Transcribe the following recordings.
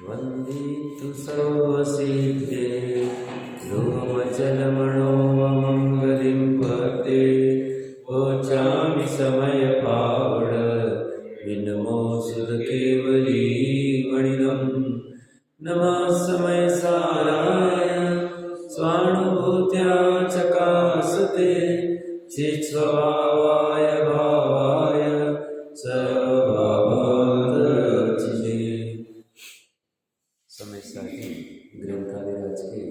वन्दितु सर्वसिद्धे ध्रुवमचलमणोमङ्गलिं पते वचामि समयपावड विनमो सुरकेवली मणिनं नमः समयसाराय स्वानुभूत्या चकासते चित्स्वभावाय भावाय सर्वभावात्मने। समय साथी ग्रंथालयराज के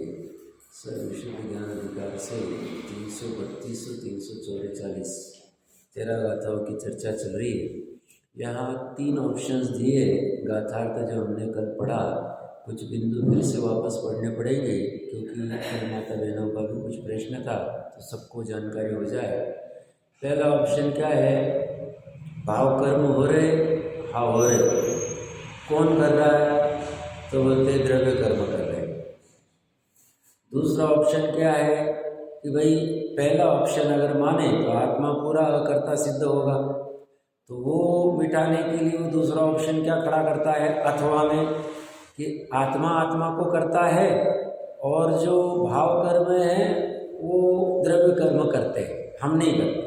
सर्वविशुद्ध ज्ञान अधिकार से 332-344 13 गाथाओं की चर्चा चल रही है। यहाँ 3 ऑप्शंस दिए गाथार्थ जो हमने कल पढ़ा, कुछ बिंदु फिर से वापस पढ़ने पड़ेंगे क्योंकि माता बहनों का भी कुछ प्रश्न था तो सबको जानकारी हो जाए। पहला ऑप्शन क्या है? भाव कर्म हो रहे, हाँ हो रहे। कौन कर रहा है? तो बोलते द्रव्य कर्म कर रहे हैं। दूसरा ऑप्शन क्या है कि भाई पहला ऑप्शन अगर माने तो आत्मा पूरा अकर्ता सिद्ध होगा, तो वो मिटाने के लिए वो दूसरा ऑप्शन क्या खड़ा करता है अथवा में कि आत्मा आत्मा को करता है और जो भाव कर्म है वो द्रव्य कर्म करते हैं, हम नहीं करते।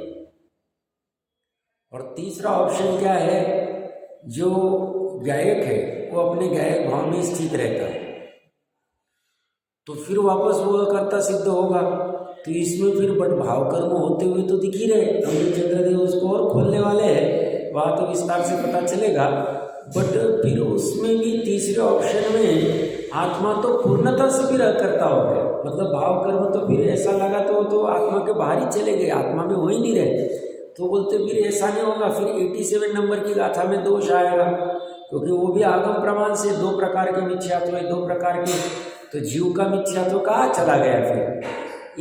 और तीसरा ऑप्शन क्या है? जो गायक है वो अपने गायक भाव में स्थित रहता है, तो फिर वापस वो कर्ता सिद्ध होगा। तो इसमें फिर बट भाव कर्म होते हुए तो दिख ही रहे। अमृत चंद्रदेव उसको और खोलने वाले हैं, वहाँ तो विस्तार से पता चलेगा। बट फिर उसमें भी तीसरे ऑप्शन में आत्मा तो पूर्णता से फिर करता हो गया, मतलब भाव कर्म तो फिर ऐसा लगा तो आत्मा के बाहर ही चले गए, आत्मा में हो ही नहीं रहे। तो बोलते फिर ऐसा नहीं होगा, फिर 87 नंबर की गाथा में दोष आएगा, क्योंकि वो भी आगम प्रमाण से 2 प्रकार के मिथ्यात्व है, 2 प्रकार के, तो जीव का मिथ्यात्व कहाँ चला गया फिर।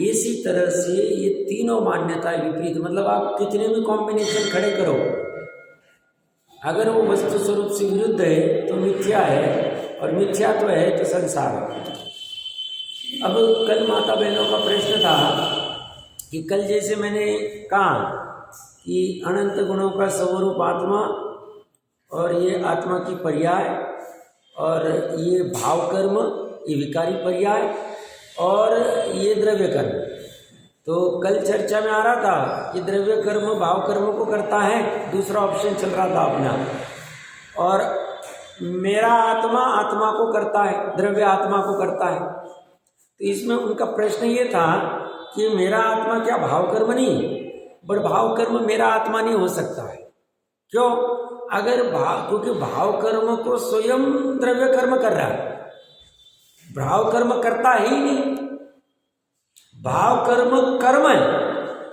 इसी तरह से ये तीनों मान्यताएं विपरीत, मतलब आप कितने भी कॉम्बिनेशन खड़े करो, अगर वो वस्तु स्वरूप से विरुद्ध है तो मिथ्या है, और मिथ्यात्व है तो संसार है। अब कल माता बहनों का प्रश्न था कि कल जैसे मैंने कहा कि अनंत गुणों का स्वरूप आत्मा, और ये आत्मा की पर्याय, और ये भाव कर्म, ये विकारी पर्याय, और ये द्रव्य कर्म। तो कल चर्चा में आ रहा था कि द्रव्य कर्म भाव कर्म को करता है, दूसरा ऑप्शन चल रहा था अपना, और मेरा आत्मा आत्मा को करता है, द्रव्य आत्मा को करता है। तो इसमें उनका प्रश्न ये था कि मेरा आत्मा क्या भाव कर्म नहीं, बट भाव कर्म मेरा आत्मा नहीं हो सकता है। क्यों? अगर क्योंकि भाव कर्म तो स्वयं द्रव्य कर्म कर रहा है, भाव कर्म करता ही नहीं। भाव कर्म कर्म है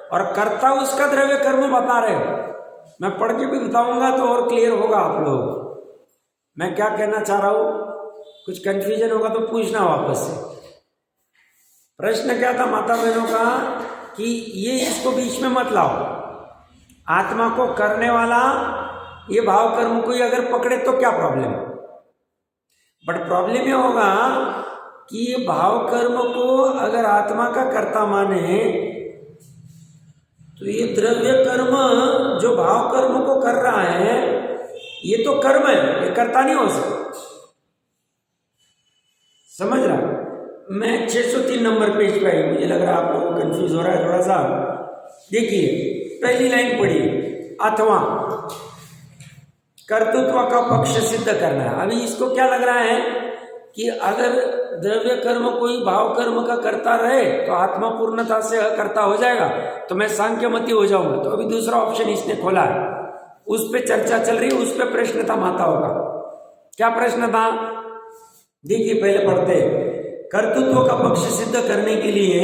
और कर्ता उसका द्रव्य कर्म बता रहे हो। मैं पढ़ के भी बताऊंगा तो और क्लियर होगा आप लोग मैं क्या कहना चाह रहा हूं। कुछ कंफ्यूजन होगा तो पूछना वापस से। प्रश्न क्या था माता बहनों का कि ये इसको बीच में मत लाओ, आत्मा को करने वाला ये भाव कर्म को ही अगर पकड़े तो क्या प्रॉब्लम है। बट प्रॉब्लम ये होगा कि ये भाव कर्म को अगर आत्मा का कर्ता माने तो ये द्रव्य कर्म जो भाव कर्म को कर रहा है ये तो कर्म है, ये कर्ता नहीं हो सकता। समझ रहा? मैं 603 नंबर पेज पे आई, मुझे लग रहा है आप लोगों को कंफ्यूज हो रहा है थोड़ा सा। देखिए पहली लाइन पढ़िए, अथवा कर्तृत्व का पक्ष सिद्ध करना है। अभी इसको क्या लग रहा है कि अगर द्रव्य कर्म कोई भाव कर्म का करता रहे तो आत्मा पूर्णता से कर्ता हो जाएगा, तो मैं सांख्यमती हो जाऊंगा। तो अभी दूसरा ऑप्शन इसने खोला है, उस पे चर्चा चल रही है, उस पे प्रश्न था माताओं का। क्या प्रश्न था देखिए, पहले पढ़ते। कर्तृत्व का पक्ष सिद्ध करने के लिए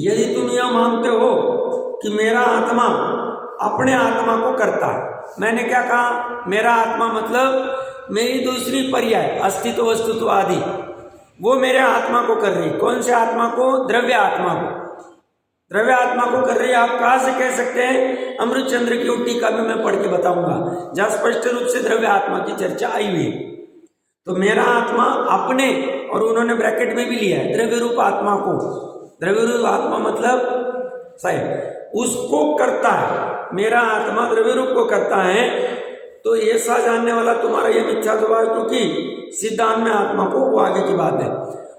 यदि तुम यह मानते हो कि मेरा आत्मा अपने आत्मा को करता है, मैंने क्या कहा, मेरा आत्मा मतलब मेरी दूसरी पर्याय अस्तित्व वस्तुत्व आदि, वो मेरे आत्मा को कर रही। कौन से आत्मा को? द्रव्य आत्मा को। द्रव्य आत्मा को कर रही है। आप कहाँ से कह सकते हैं? अमृत चंद्र की टीका में मैं पढ़ के बताऊंगा, जहाँ स्पष्ट रूप से द्रव्य आत्मा की चर्चा आई हुई। तो मेरा आत्मा अपने, और उन्होंने ब्रैकेट में भी लिया है, द्रव्य रूप आत्मा को, द्रव्य रूप आत्मा मतलब साहिब उसको करता है। मेरा आत्मा द्रव्य रूप को करता है, तो ऐसा जानने वाला तुम्हारा ये मिथ्या स्वभाव है, क्योंकि सिद्धांत में आत्मा को, वो आगे की बात है।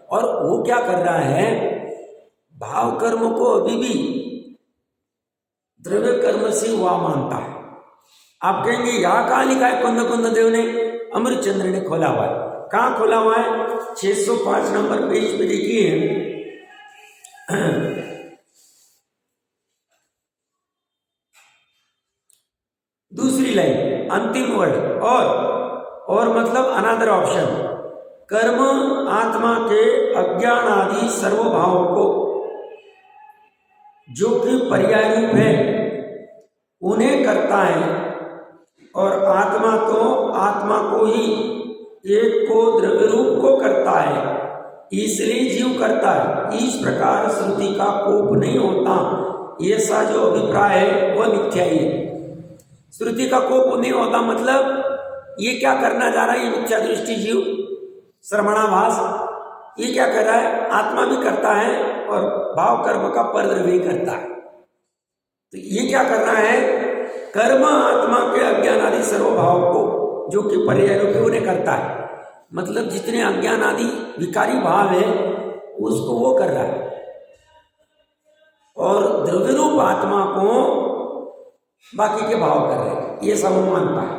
और वो क्या कर रहा है, भाव कर्म को अभी भी द्रव्य कर्म से हुआ मानता है। आप कहेंगे यहां कहां लिखा है, कुंद कुंद देव ने, अमृतचंद्र ने खोला हुआ है। कहां खोला हुआ है? 605 नंबर पेज पे देखिए, दूसरी लाइन, अंतिम वर्ड, और मतलब अनदर ऑप्शन, कर्म आत्मा के अज्ञान आदि सर्वभावों को जो कि पर्याय रूप है उन्हें करता है, और आत्मा तो आत्मा को ही, एक को द्रव्य रूप को करता है, इसलिए जीव करता है। इस प्रकार श्रुति का कोप नहीं होता, ऐसा जो अभिप्राय है वह मिथ्या ही है। श्रुति का कोप नहीं होता मतलब ये क्या करना जा रहा है, ये मिथ्या दृष्टि जीव श्रवणाभास, ये क्या कर रहा है, आत्मा भी करता है और भाव कर्म का परद्रव्य करता है। तो ये क्या करना है, कर्म आत्मा के अज्ञान आदि सर्वभाव को जो कि पर्याय रूप उन्हें करता है, मतलब जितने अज्ञान आदि विकारी भाव है उसको वो कर रहा है, और द्रव्य रूप आत्मा को बाकी के भाव कर रहे हैं, ये सब मानता है।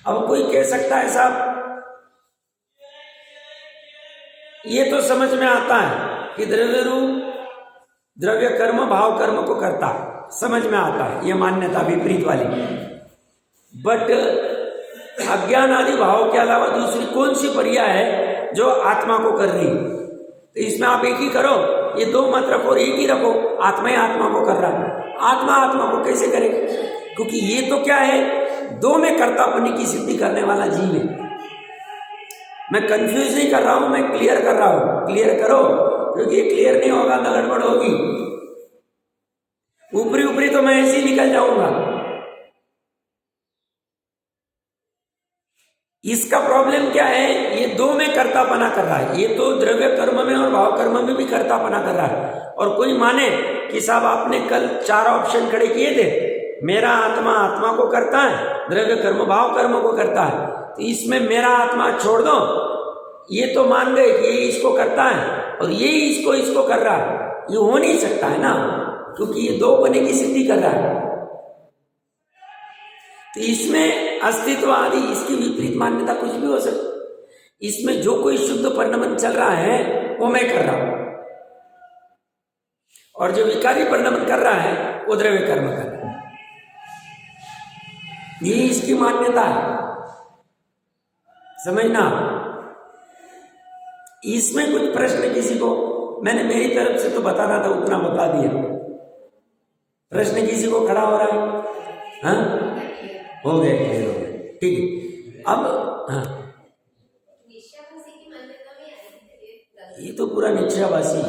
अब कोई कह सकता है साहब ये तो समझ में आता है कि द्रव्य रूप द्रव्य कर्म भाव कर्म को करता है, समझ में आता है, ये मान्यता विपरीत वाली। बट अज्ञान आदि भाव के अलावा दूसरी कौन सी पर्याय है जो आत्मा को कर रही है? तो इसमें आप एक ही करो, ये दो मत रखो और एक ही रखो, आत्मा ही आत्मा को कर रहा है। आत्मा आत्मा को कैसे करे? क्योंकि ये तो क्या है, दो में कर्तापनी की सिद्धि करने वाला जीव है। मैं कंफ्यूज नहीं कर रहा हूं, मैं क्लियर कर रहा हूं। क्लियर करो, क्योंकि ये क्लियर नहीं होगा तो गड़बड़ होगी। ऊपरी ऊपरी तो मैं ऐसे ही निकल जाऊंगा। इसका प्रॉब्लम क्या है, ये दो में कर्तापना कर रहा है, ये तो द्रव्य कर्म में और भाव कर्म में भी कर्तापना कर रहा है। और कोई माने कि साहब आपने कल 4 ऑप्शन खड़े किए थे, मेरा आत्मा आत्मा को करता है, द्रव्य कर्म भाव कर्म को करता है, तो इसमें मेरा आत्मा छोड़ दो, ये तो मान गए कि ये इसको करता है और ये इसको कर रहा है। ये हो नहीं सकता है ना, क्योंकि ये दो बने की सिद्धि कर रहा है। तो इसमें अस्तित्व आदि इसकी विपरीत मान्यता कुछ भी हो सकती। इसमें जो कोई शुद्ध परिणमन चल रहा है वो मैं कर रहा हूं, और जो विकारी परिणमन कर रहा है वो द्रव्य कर्म कर रहा है। ये इसकी मान्यता है, समझना। इसमें कुछ प्रश्न किसी को, मैंने मेरी तरफ से तो बताना था उतना बता दिया। प्रश्न किसी को खड़ा हो रहा है? हाँ, हो गया, क्लियर हो गया, ठीक है। अब हाँ, ये तो पूरा निश्चयाभासी,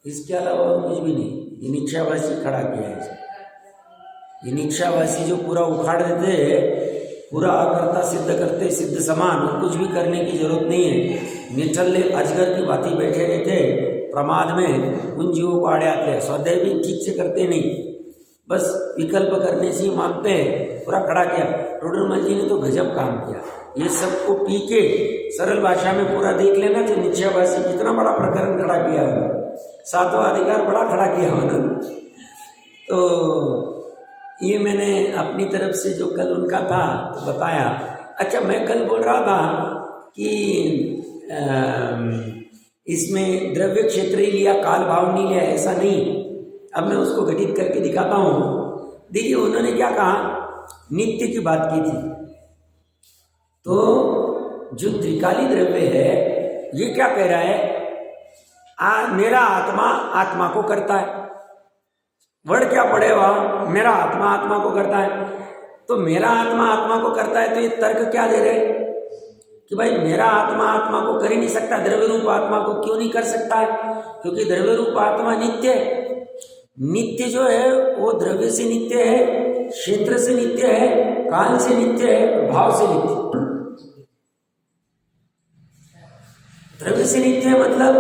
इसके अलावा और कुछ भी नहीं। ये निश्चयाभासी खड़ा किया है। ये निश्चयाभासी जो पूरा उखाड़ देते, पूरा अकर्ता सिद्ध करते, सिद्ध समान, कुछ भी करने की जरूरत नहीं है। निठल्ले अजगर की भांति बैठे रहते प्रमाद में, उन जीवों को आड़े आते हैं। स्वाध्याय भी ठीक से करते नहीं, बस विकल्प करने से ही मानते हैं। पूरा खड़ा किया टोडरमल जी ने, तो गजब काम किया। ये सबको पी के सरल भाषा में पूरा देख लेना तो निश्चयाभासी कितना बड़ा प्रकरण खड़ा किया है, 7वां अधिकार बड़ा खड़ा किया उन्होंने। तो ये मैंने अपनी तरफ से जो कल उनका था तो बताया। अच्छा, मैं कल बोल रहा था कि इसमें द्रव्य क्षेत्र ही लिया, काल भाव नहीं लिया, ऐसा नहीं। अब मैं उसको घटित करके दिखाता हूँ। देखिए उन्होंने क्या कहा, नित्य की बात की थी। तो जो त्रिकाली द्रव्य है ये क्या कह रहा है, मेरा आत्मा आत्मा को करता है। वर्ड क्या पड़ेगा, मेरा आत्मा आत्मा को करता है। तो मेरा आत्मा आत्मा को करता है, तो ये तर्क क्या दे रहे कि भाई मेरा आत्मा आत्मा को कर ही नहीं सकता, द्रव्य रूप आत्मा को क्यों नहीं कर सकता है? क्योंकि द्रव्य रूप आत्मा नित्य है। नित्य जो है वो द्रव्य से नित्य है, क्षेत्र से नित्य है, काल से नित्य है, भाव से नित्य। द्रव्य से नित्य है मतलब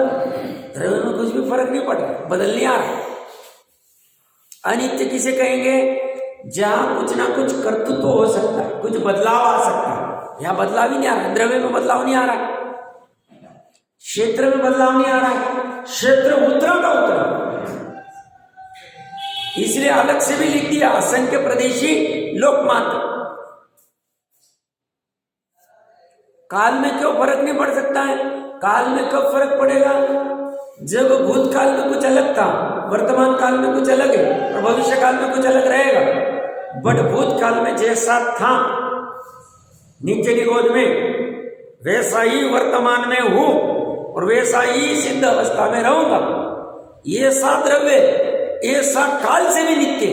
द्रव्य में कुछ भी फर्क नहीं पड़ रहा, बदल नहीं आ रहा। अनित्य किसे कहेंगे, जहां कुछ ना कुछ कर्तृत्व तो हो सकता है, कुछ बदलाव आ सकता है। यहां बदलाव ही नहीं आ रहा है, द्रव्य में बदलाव नहीं आ रहा है, क्षेत्र में बदलाव नहीं आ रहा है, क्षेत्र उतरा का उतरा। इसलिए अलग से भी लिख दिया असंख्य प्रदेशी लोकमात्र। काल में क्यों फर्क नहीं पड़ सकता है? काल में कब फर्क पड़ेगा? जब भूतकाल में कुछ अलग था, वर्तमान काल में कुछ अलग है और भविष्य काल में कुछ अलग रहेगा। बट भूतकाल में जैसा था नित्य निरोध में, वैसा ही वर्तमान में हूं और वैसा ही सिद्ध अवस्था में रहूंगा। ये सा द्रव्य, ये सा काल से भी नित्य।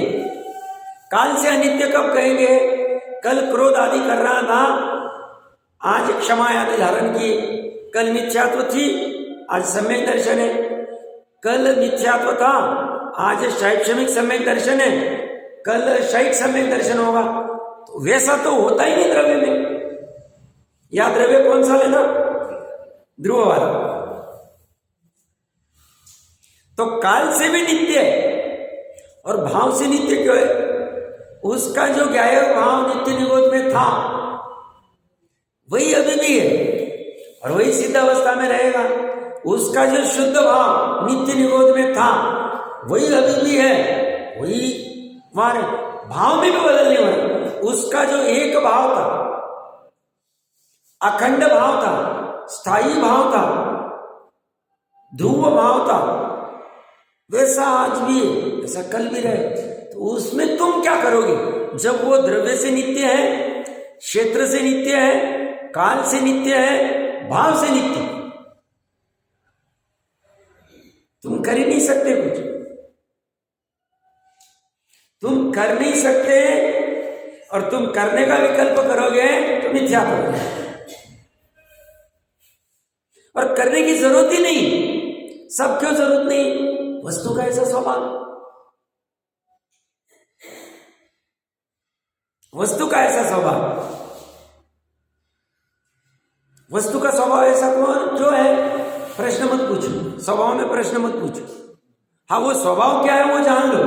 काल से अनित्य कब कहेंगे? कल क्रोध आदि कर रहा था, आज क्षमा आदि धारण की। कल मिथ्यात्व थी, आज सम्यक दर्शन है। कल मिथ्यात्व था, आज शैक्षणिक सम्यक दर्शन है, कल शैक्षिक सम्यक दर्शन होगा। तो वैसा तो होता ही नहीं द्रव्य में। या द्रव्य कौन सा लेना? ध्रुव वाला। तो काल से भी नित्य है और भाव से नित्य क्यों है? उसका जो ज्ञाय भाव नित्य निरोध में था वही अभी भी है और वही सिद्ध अवस्था में रहेगा। उसका जो शुद्ध भाव नित्य निरोध में था वही अभी भी है, वही मारे भाव में भी बदल नहीं हुआ। उसका जो एक भाव था, अखंड भाव था, स्थायी भाव था, ध्रुव भाव था, वैसा आज भी है, वैसा कल भी रहे। तो उसमें तुम क्या करोगे? जब वो द्रव्य से नित्य है, क्षेत्र से नित्य है, काल से नित्य है, भाव से नित्य, तुम कर ही नहीं सकते कुछ। तुम कर नहीं सकते और तुम करने का विकल्प करोगे तो मिथ्या करोगे। और करने की जरूरत ही नहीं। सब क्यों जरूरत नहीं? वस्तु का ऐसा स्वभाव, वस्तु का ऐसा स्वभाव, वस्तु का स्वभाव ऐसा कौन जो है? प्रश्न मत पूछो, स्वभाव में प्रश्न मत पूछो। हाँ, वो स्वभाव क्या है वो जान लो,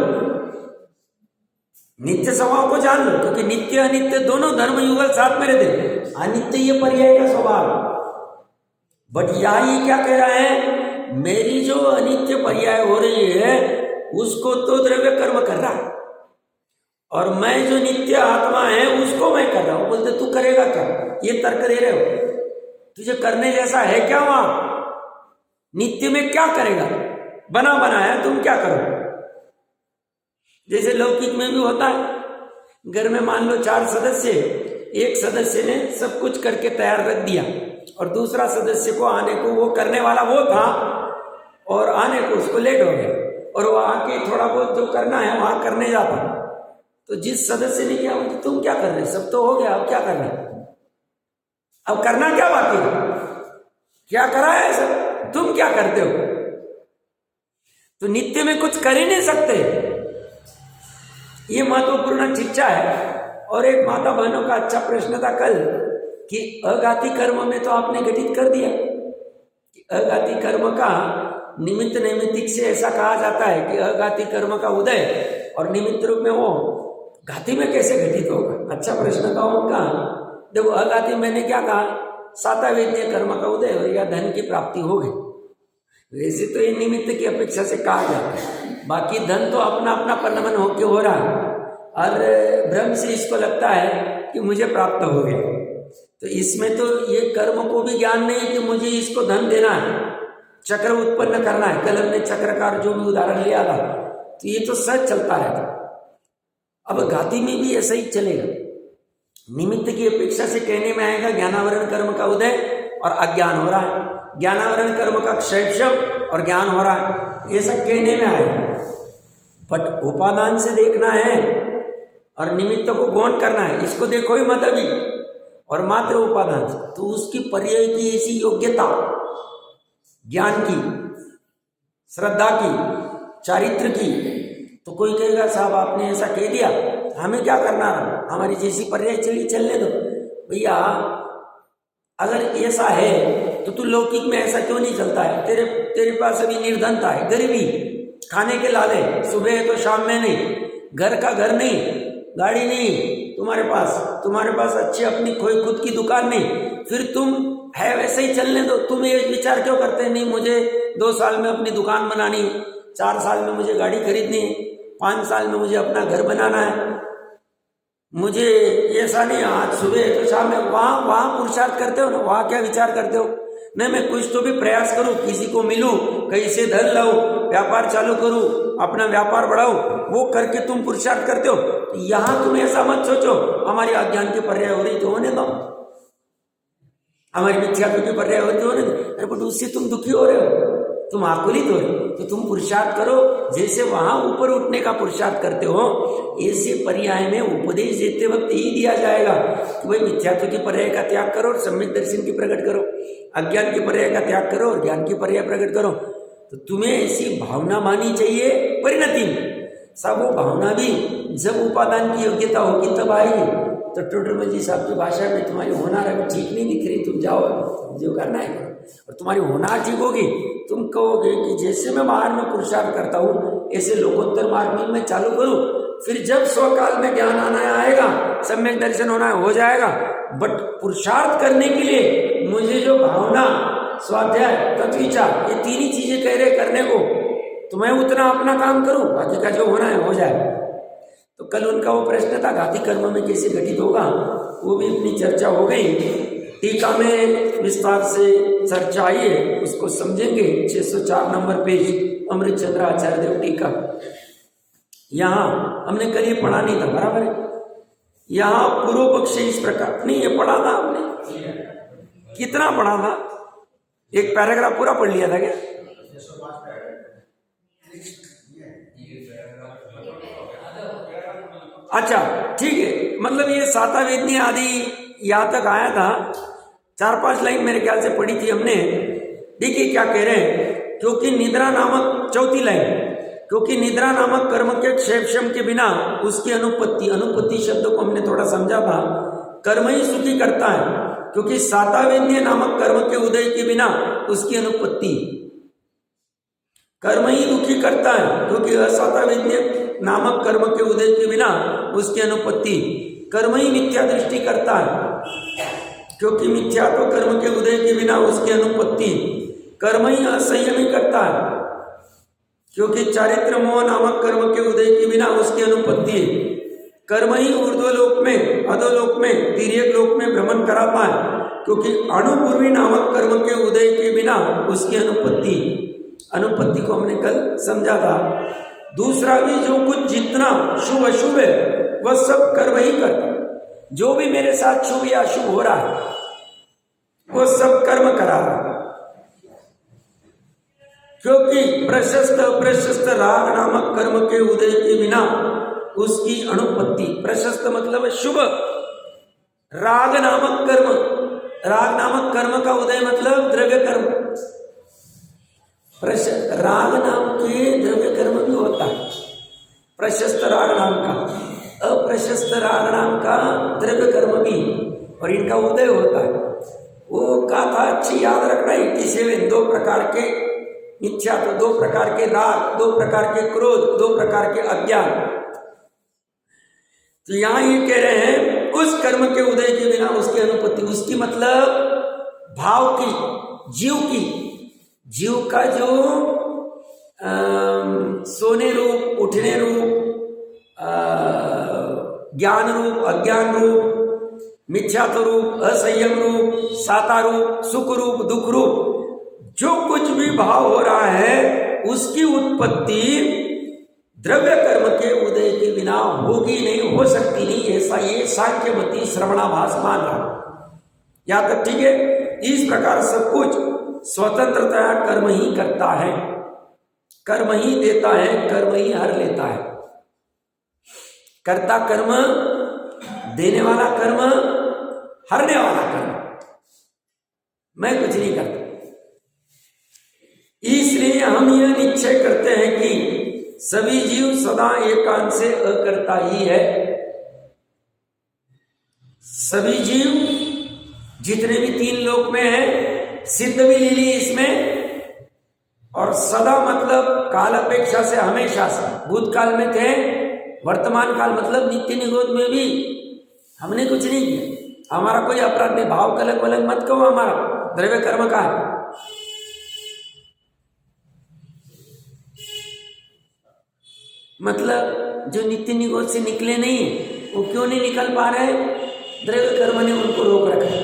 नित्य स्वभाव को जान लो, क्योंकि नित्य अनित्य दोनों धर्म युगल साथ में रहते। अनित्य ये पर्याय का स्वभाव, बट यहां ये क्या कह रहा है? मेरी जो अनित्य पर्याय हो रही है उसको तो द्रव्य कर्म कर रहा है और मैं जो नित्य आत्मा है उसको मैं कर रहा हूं। बोलते तू करेगा क्या? ये तर्क दे रहे हो, तुझे करने जैसा है क्या? वहां नित्य में क्या करेगा? बना है, तुम क्या करो? जैसे लौकिक में भी होता है, घर में मान लो 4 सदस्य, एक सदस्य ने सब कुछ करके तैयार रख दिया और दूसरा सदस्य को आने को, वो करने वाला वो था और आने को उसको लेट हो गया और वो आके थोड़ा बहुत जो करना है वहां करने जाता। तो जिस सदस्य ने किया तो तुम क्या कर रहे? सब तो हो गया, अब क्या करना? अब करना क्या बाकी है? क्या करा है सब? तुम क्या करते हो? तो नित्य में कुछ कर ही नहीं सकते। ये महत्वपूर्ण शिक्षा है। और एक माता बहनों का अच्छा प्रश्न था कल कि अघाती कर्म में तो आपने घटित कर दिया कि अघाती कर्म का निमित्त नैमित्तिक से ऐसा कहा जाता है कि अघाती कर्म का उदय और निमित्त रूप में वो घाती में कैसे घटित होगा? अच्छा प्रश्न था उनका। देखो, अघाती मैंने क्या कहा? सातावेद्य कर्म का उदय हो या धन की प्राप्ति हो गई। वैसे तो ये निमित्त की अपेक्षा से कहा जाता है, बाकी धन तो अपना अपना परिणमन होके हो रहा है और भ्रम से इसको लगता है कि मुझे प्राप्त हो गया। तो इसमें तो ये कर्म को भी ज्ञान नहीं है कि मुझे इसको धन देना है, चक्र उत्पन्न करना है। कल हमने चक्रकार जो भी उदाहरण लिया था, तो ये तो सच चलता रहता। अब घाती में भी ऐसा ही चलेगा। निमित्त की अपेक्षा से कहने में आएगा ज्ञानावरण कर्म का उदय और अज्ञान हो रहा है, ज्ञानावरण कर्म का क्षैक्षव और ज्ञान हो रहा है, ये सब कहने में आएगा। बट उपादान से देखना है और निमित्त को गौण करना है, इसको देखो ही मत अभी, और मात्र उपादान से। तो उसकी पर्याय की ऐसी योग्यता, ज्ञान की, श्रद्धा की, चारित्र की। तो कोई कहेगा साहब आपने ऐसा कह दिया, हमें क्या करना, हमारी जैसी पर्याय चलने दो। भैया अगर ऐसा है तो तू लौकिक में ऐसा क्यों नहीं चलता है? तेरे पास अभी निर्धनता है, गरीबी, खाने के लाले, सुबह है तो शाम में नहीं, घर का घर नहीं, गाड़ी नहीं तुम्हारे पास अच्छी अपनी कोई खुद की दुकान नहीं, फिर तुम है वैसे ही चलने दो। तुम ये विचार क्यों करते हैं, नहीं मुझे 2 साल में अपनी दुकान बनानी है, 4 साल में मुझे गाड़ी खरीदनी है, 5 साल में मुझे अपना घर बनाना है, मुझे ऐसा नहीं आज सुबह तो शाम में। वहां पुरुषार्थ करते हो ना, वहां क्या विचार करते हो, नहीं मैं कुछ तो भी प्रयास करूं, किसी को मिलूं, कहीं से धन लाऊं, व्यापार चालू करूं, अपना व्यापार बढ़ाऊं, वो करके तुम पुरुषार्थ करते हो। तो यहां तुम ऐसा मत सोचो हमारी अज्ञान की पर्याय हो रही तो होने दो, हमारी मिथ्यात्व की पर्याय हो रही तो होने दो। अरे बट उससे तुम दुखी हो रहे हो, तुम आकुलित हो रहे हो, तो तुम पुरुषार्थ करो जैसे वहां ऊपर उठने का पुरुषार्थ करते हो, ऐसे पर्याय में उपदेश देते वक्त ही दिया जाएगा कि भाई मिथ्यात्व की पर्याय का त्याग करो और सम्यक दर्शन की प्रकट करो, अज्ञान की पर्याय का त्याग करो और ज्ञान की पर्याय प्रकट करो। तो तुम्हें ऐसी भावना मानी चाहिए परिणति में। सब वो भावना भी जब उपादान की योग्यता होगी तब आएगी। तो टोडरमल जी साहब की भाषा में तुम्हारी होनार अभी ठीक नहीं दिख रही, तुम जाओ जो करना है करो, और तुम्हारी होनार ठीक होगी, तुम कहोगे कि जैसे मैं बाहर में पुरुषार्थ करता हूँ ऐसे लोकोत्तर मार्ग में मैं चालू करूँ, फिर जब स्वकाल में ज्ञान आना आएगा, सम्यक दर्शन होना हो जाएगा। बट पुरुषार्थ करने के लिए मुझे जो भावना, स्वाध्याय, तत्विचार, ये 3 ही चीजें कह रहे करने को, तो मैं उतना अपना काम करूं, बाकी का जो होना है हो जाए। तो कल उनका वो प्रश्न था घाती कर्म में कैसे घटित होगा, वो भी अपनी चर्चा हो गई। टीका में विस्तार से चर्चा आई है, उसको समझेंगे। 604 नंबर पेज, अमृत चंद्र आचार्य देव टीका। यहाँ हमने कल ये पढ़ा नहीं था, बराबर है। यहाँ पूर्व पक्ष इस प्रकार नहीं, ये पढ़ा था हमने, कितना पढ़ा था, एक पैराग्राफ पूरा पढ़ लिया था क्या? अच्छा ठीक है, मतलब ये साता वेदनी आदि यहाँ तक आया था, 4-5 लाइन मेरे ख्याल से पढ़ी थी हमने। देखिए क्या कह रहे हैं, क्योंकि निद्रा नामक, 4थी लाइन, क्योंकि निद्रा नामक कर्म के क्षेपशम के बिना उसकी अनुपत्ति शब्द को हमने थोड़ा समझा था, कर्म ही सुखी करता है, क्योंकि सातावेद्य नामक कर्म के उदय के बिना उसकी अनुपत्ति, कर्म ही दुखी करता है, क्योंकि असातावेद्य नामक कर्म के उदय के बिना उसकी अनुपत्ति, कर्म ही मिथ्या दृष्टि करता है, क्योंकि मिथ्या तो कर्म के उदय के बिना उसकी अनुपत्ति, कर्म ही असंयमी करता है, क्योंकि चारित्र मोह नामक कर्म के उदय के बिना उसकी अनुपत्ति, कर्म ही ऊर्ध्वलोक में, अधोलोक में, तिर्यक लोक में भ्रमण कराता है, क्योंकि अणुपूर्वी नामक कर्म के उदय के बिना उसकी अनुपत्ति। अनुपत्ति को हमने कल समझा था। दूसरा भी जो कुछ जितना शुभ अशुभ है वह सब कर्म ही करता, जो भी मेरे साथ शुभ या अशुभ हो रहा है वो सब कर्म करा रहा है, क्योंकि प्रशस्त अप्रशस्त राग नामक कर्म के उदय के बिना उसकी अनुपत्ति। प्रशस्त मतलब शुभ, राग नामक कर्म, राग नामक कर्म का उदय मतलब द्रव्य कर्म, राग नाम के द्रव्य कर्म भी होता है, प्रशस्त राग नाम का, अप्रशस्त राग नाम का द्रव्य कर्म भी, और इनका उदय होता है। वो गाथा अच्छी याद रखना, 87 2 प्रकार के मिथ्या, तो 2 प्रकार के राग, 2 प्रकार के क्रोध, 2 प्रकार के अज्ञान। तो यहां ये कह रहे हैं उस कर्म के उदय के बिना उसकी अनुपत्ति, उसकी मतलब भाव की, जीव की, जीव का जो सोने रूप, उठने रूप, ज्ञान रूप, अज्ञान रूप, मिथ्यात्व रूप, असंयम रूप, साता रूप, सुख रूप, दुख रूप, जो कुछ भी भाव हो रहा है उसकी उत्पत्ति द्रव्य कर्म के उदय के बिना होगी नहीं, हो सकती नहीं, ऐसा ये सांख्यमती श्रवणाभास मान रहा। यहां तक ठीक है। इस प्रकार सब कुछ स्वतंत्रता कर्म ही करता है, कर्म ही देता है, कर्म ही हर लेता है। कर्ता कर्म, देने वाला कर्म, हरने वाला कर्म, मैं कुछ नहीं करता। इसलिए हम यह निश्चय करते हैं कि सभी जीव सदा एकांत से अकर्ता ही है। सभी जीव जितने भी 3 लोक में हैं, सिद्ध भी ले ली इसमें, और सदा मतलब काल अपेक्षा से हमेशा से, भूतकाल में थे, वर्तमान काल मतलब नित्य निरोध में भी हमने कुछ नहीं किया, हमारा कोई अपराध नहीं। भाव कलंक वलंक मत कहो, हमारा द्रव्य कर्म का है। मतलब जो नित्य निरोध से निकले नहीं वो क्यों नहीं निकल पा रहे? द्रव्य कर्म ने उनको रोक रखा है,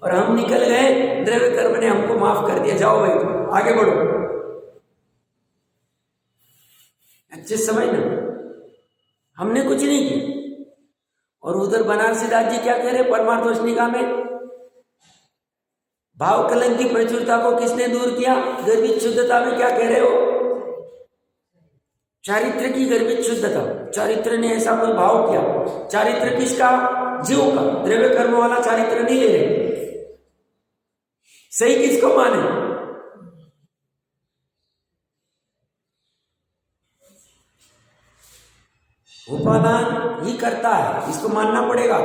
और हम निकल गए, द्रव्य कर्म ने हमको माफ कर दिया, जाओ भाई आगे बढ़ो। अच्छे समझ ना, हमने कुछ नहीं किया। और उधर बनारसी दास जी क्या कह रहे परमार्थोष्णिका में? भाव कलंक की प्रचुरता को किसने दूर किया? गर्भित शुद्धता में क्या कह रहे हो? चारित्र की गर्भित शुद्धता। चारित्र ने ऐसा कोई भाव किया। चारित्र किसका? जीव का। द्रव्य कर्म वाला चारित्र नहीं ले रहे। सही किसको माने? उपादान ही करता है, इसको मानना पड़ेगा।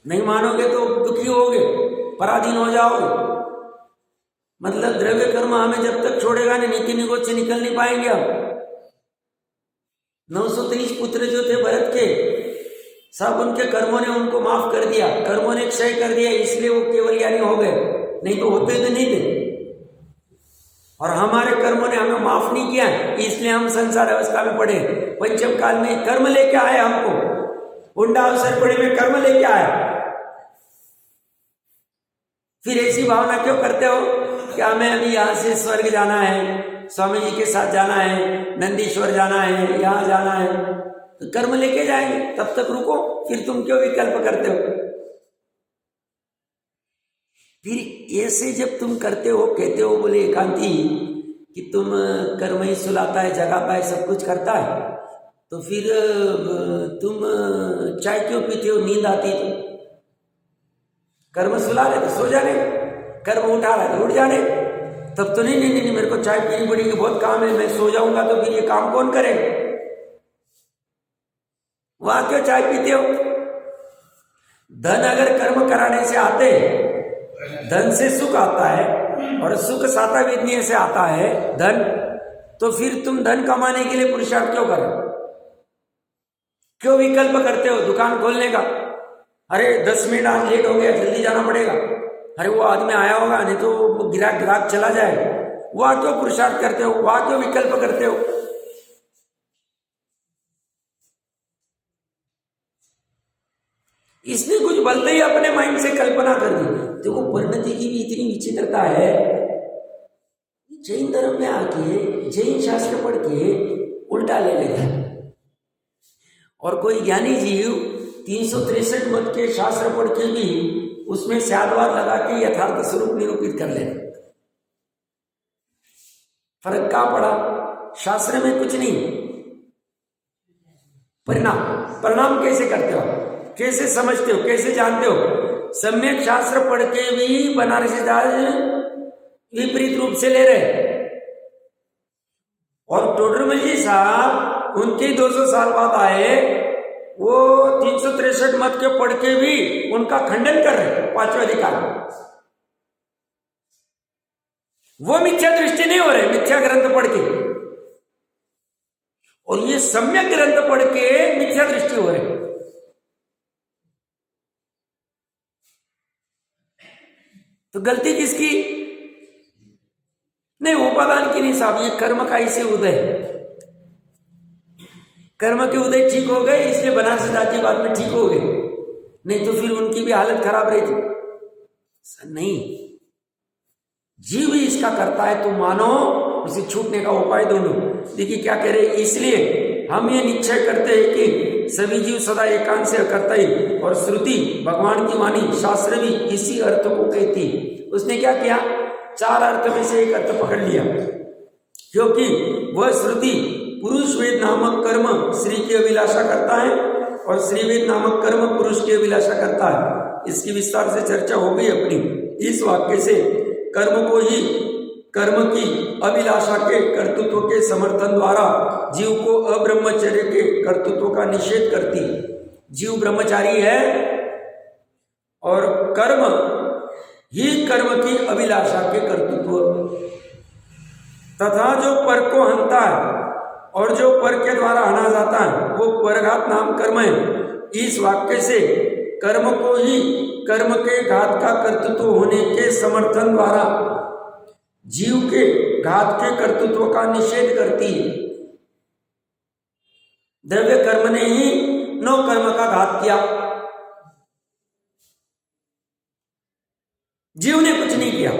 नहीं मानोगे तो दुखी होगे, पराधीन हो जाओगे। मतलब द्रव्य कर्म हमें जब तक छोड़ेगा नहीं, नित्य निरोध से निकल नहीं पाएंगे हम। 930 पुत्र जो थे भरत के, सब उनके कर्मों ने उनको माफ कर दिया, कर्मों ने क्षय कर दिया, इसलिए वो केवल ज्ञानी हो गए, नहीं तो होते तो नहीं थे। और हमारे कर्मों ने हमें माफ नहीं किया, इसलिए हम संसार अवस्था में पड़े। पंचम काल में कर्म लेके आए हमको, उंडा अवसर पड़े में कर्म लेके आए। फिर ऐसी भावना क्यों करते हो कि हमें अभी यहाँ से स्वर्ग जाना है, स्वामी जी के साथ जाना है, नंदीश्वर जाना है, यहाँ जाना है, तो कर्म लेके जाएंगे, तब तक रुको। फिर तुम क्यों विकल्प करते हो? फिर ऐसे जब तुम करते हो, कहते हो बोले एकांती कि तुम कर्म ही सुलाता है, जगाता है, सब कुछ करता है, तो फिर तुम चाय क्यों पीते हो? नींद आती तो कर्म सुला रहे तो सो जाने, कर्म उठा रहे तो उठ जाने। तब तो नहीं, मेरे को चाय पीनी पड़ेगी, बहुत काम है, मैं सो जाऊंगा तो फिर ये काम कौन करे? वहां क्यों चाय पीते हो? धन अगर कर्म कराने से आते, धन से सुख आता है और सुख साता विद्य से आता है धन, तो फिर तुम धन कमाने के लिए पुरुषार्थ क्यों करो? क्यों विकल्प करते हो दुकान खोलने का? अरे 10 मिनट आज लेट हो गया, जल्दी जाना पड़ेगा, अरे वो आदमी आया होगा, नहीं तो ग्राहक चला जाए। वहां क्यों पुरुषार्थ करते हो? वहां क्यों विकल्प करते हो? इसने कुछ बोलते ही अपने माइंड से कल्पना कर दी। देखो परिणति की भी इतनी विचित्रता है। जैन धर्म में आके जैन शास्त्र पढ़ के उल्टा ले लेता है, और कोई ज्ञानी जीव 363 मत के शास्त्र पढ़ के भी उसमें स्यादवाद लगा के यथार्थ स्वरूप निरूपित कर लेना। फर्क कहां पड़ा? शास्त्र में कुछ नहीं, परिणाम कैसे करते हो, कैसे समझते हो, कैसे जानते हो? सम्यक शास्त्र पढ़ के भी बनारसी दास विपरीत रूप से ले रहे, और टोडरमल जी साहब उनके 200 साल बाद आए, वो 363 मत के पढ़ के भी उनका खंडन कर रहे, पांचवा अधिकार। वो मिथ्या दृष्टि नहीं हो रहे मिथ्या ग्रंथ पढ़ के, और ये सम्यक ग्रंथ पढ़ के मिथ्या दृष्टि हो रहे। तो गलती किसकी? नहीं उपादान की नहीं साहब, ये कर्म का इसे उदय, कर्म के उदय ठीक हो गए, इसलिए बनारसी दास जी बाद में ठीक हो गए, नहीं तो फिर उनकी भी हालत खराब रही थी। नहीं, जीव ही इसका करता है, तो मानो उसे छूटने का उपाय ढूंढो। देखिए क्या कह रहे, इसलिए हम ये निश्चय करते हैं कि सभी जीव सदा एकांत से करता ही, और श्रुति भगवान की वाणी शास्त्र भी इसी अर्थ को कहती। उसने क्या किया? 4 अर्थ में से एक अर्थ पकड़ लिया, क्योंकि वह श्रुति पुरुष वेद नामक कर्म श्री की अभिलाषा करता है, और श्री वेद नामक कर्म पुरुष की अभिलाषा करता है। इसकी विस्तार से चर्चा हो गई अपनी। इस वाक्य से कर्म को ही कर्म की अभिलाषा के कर्तृत्व के समर्थन द्वारा जीव को अब्रह्मचर्य के कर्तृत्व का निषेध करती। जीव ब्रह्मचारी है और कर्म ही कर्म की अभिलाषा के कर्तृत्व तथा जो पर को हंता है, और जो पर के द्वारा हना जाता है वो परघात नाम कर्म है। इस वाक्य से कर्म को ही कर्म के घात का कर्तृत्व होने के समर्थन द्वारा जीव के घात के कर्तृत्व का निषेध करती है। द्रव्य कर्म ने ही नो कर्म का घात किया, जीव ने कुछ नहीं किया।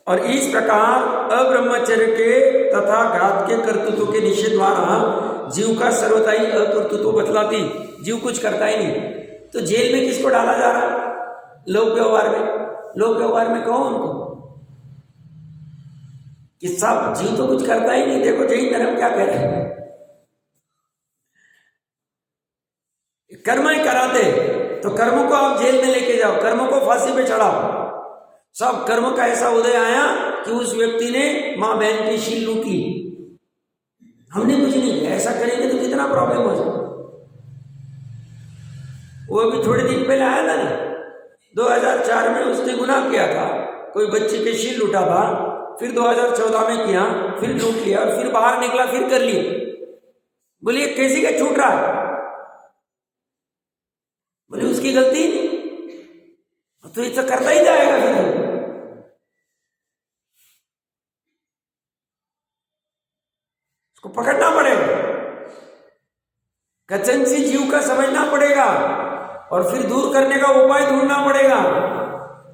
और इस प्रकार अब्रह्मचर्य के तथा घात के कर्तृत्व के निषेध द्वारा जीव का सर्वदायी अकर्तृत्व बतलाती, जीव कुछ करता ही नहीं। तो जेल में किसको डाला जा रहा है? लोक व्यवहार में। लोक व्यवहार में कहो उनको कि सब जीव तो कुछ करता ही नहीं। देखो जैन धर्म क्या कह रहे हैं, कर्म ही कराते, तो कर्मों को आप जेल में लेके जाओ, कर्मों को फांसी पे चढ़ाओ। सब कर्म का ऐसा उदय आया कि उस व्यक्ति ने मां बहन की शील लूट ली, हमने कुछ नहीं किया। ऐसा करेंगे तो कितना प्रॉब्लम हो जाए। वो अभी थोड़े दिन पहले आया था ना, 2004 में उसने गुनाह किया था, कोई बच्ची की शील लूटा था, फिर 2014 में किया, फिर लूट लिया, फिर बाहर निकला, फिर कर लिया। बोलिए कैसी का छूट रहा है? बोले उसकी गलती नहीं, तो ये तो करता ही जाएगा। फिर उसको पकड़ना पड़ेगा, कचन सी जीव का समझना पड़ेगा और फिर दूर करने का उपाय ढूंढना पड़ेगा।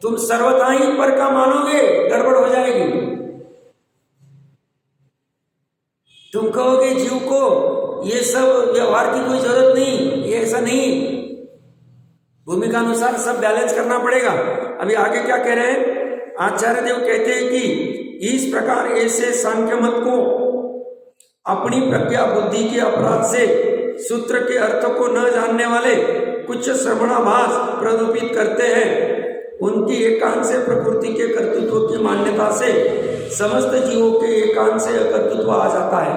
तुम सर्वथा ही पर का मानोगे, गड़बड़ हो जाएगी। तुम कहोगे जीव को ये सब व्यवहार की कोई जरूरत नहीं, ये ऐसा नहीं। भूमिका अनुसार सब बैलेंस करना पड़ेगा। अभी आगे क्या कह रहे हैं? आचार्य देव कहते हैं कि इस प्रकार ऐसे सांख्य मत को अपनी प्रज्ञा बुद्धि के अपराध से सूत्र के अर्थ को न जानने वाले कुछ श्रवणाभास प्ररूपित करते हैं। उनकी एकांत से प्रकृति के कर्तृत्व की मान्यता से समस्त जीवों के एकांत से अकर्तृत्व आ जाता है।